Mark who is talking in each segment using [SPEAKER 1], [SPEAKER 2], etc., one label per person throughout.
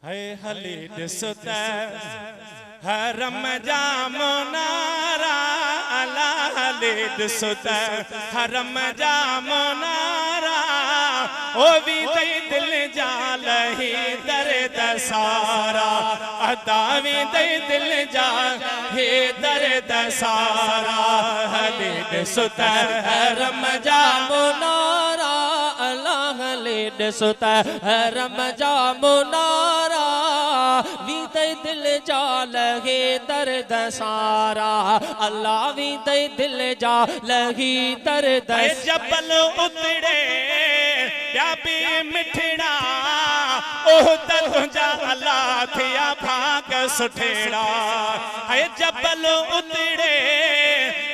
[SPEAKER 1] है हली दिसत हरम जा मुनारा अला हली दिसत हरम जा मुनारा ओ भी दई दिल जा लही दर्द सारा अदा भी दई दिल जा हे दर्द सारा हली दिसत हरम जा मुनारा अला हली दिसत हरम जा मुनारा भी दई दिल जा लगे दर्द सारा अल्लाह भी दई दिल जा लगी दर्द जबल उतरे प्याबी मिठड़ा ओह तुझा अल्लाह थिया भाग सुठेड़ा है जबल उतरे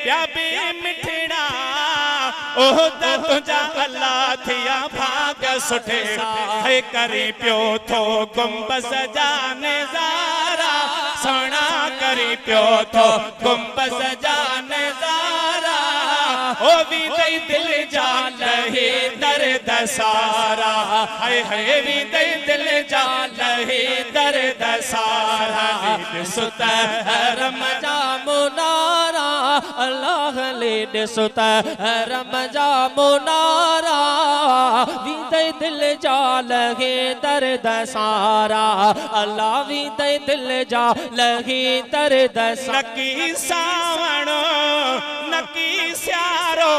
[SPEAKER 1] प्याबी मिठड़ा ओह तुझा अल्लाह थिया भाग सुठेड़ा है करी पियो थो गुंबज जा नज़ारा सोना करी पियो थो गुंबज जा नज़ारा ओ भी दई दिल जा लहे दर्द सारा है भी दई दिल जा लहे दर्द सारा सुत हरम जा मुनारा अल्लाह ले सुत हरम जा मुनारा भी दई दिल जा लहे दर्द सारा अल्लाह भी दई दिल जा लहे दर्द नकी सावणो नकी स्यारो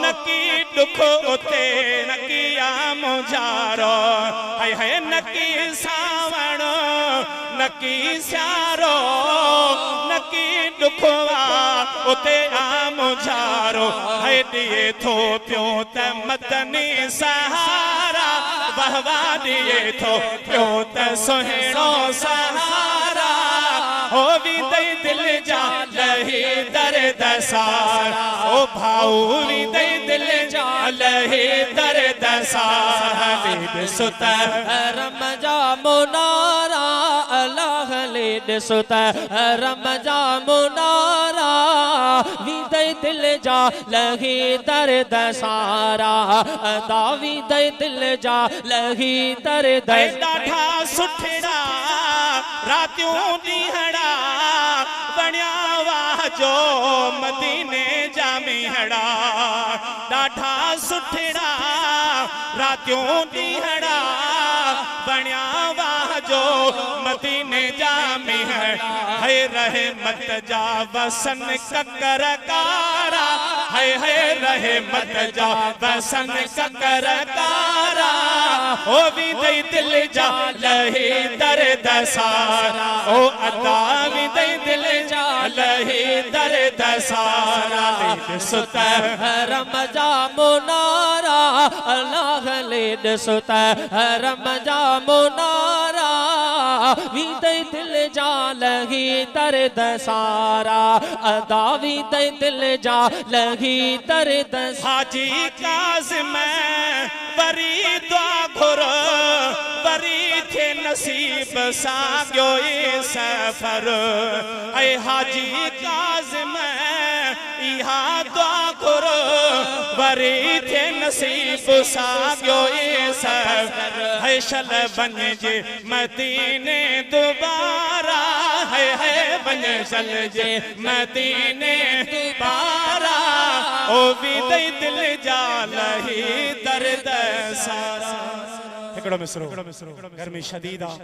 [SPEAKER 1] नकी दुख उते नकी मुझारो है नकी सावणो नकी स्यारो नकी दुखवा उते मुझारो है दिए थो प्यो त मदनी सहारा बहवा दिए थो प्यो त सुहिणो सहारा हो भी दई दिल जा लही दर्द सारा ओ भाऊ भी दई दिल जा लही दर्द सारा सुत हरम जा मुनारा अल्लाह ले सुत हरम जा मुनारा भी दई दिल जा लही दर्द सारा अदा भी दई दिल जा लही दर्द ॾाढा सुठड़ा रातियों ॾींहड़ा बणिया वाह जो मदीने जामिहड़ा ॾाढा सुठड़ा रातियों ॾींहड़ा बणिया वाह जो मदीने जामिहड़ा है रहमत जा वसन ककर कारा है रहमत जा वसन ककर कारा ओ भी दई दिल जा लही दर्द सारा ओ अदा भी दई दिल जा लही दर्द सारा सुत हरम जा मुनारा अल्लाह ले सुत हरम जा मुनारा भी दई दिल जा लही दर्द सारा अदा भी दई दिल जा लही दर्द हाजी काज़िम बरी दुआ घुर बरी थे नसीब साॻियो ई सफ़र ऐ हाजी काज़िम इहा दुआ घुर बरी थे नसीब साॻियो ई सफ़र है शल वञिजे मदीने दोबारा है वञ शल जे मदीने दोबारा ओ भी दई दिल जा लही दर्द सारा हिकिड़ो मिसरो गर्मी शदीद आहे।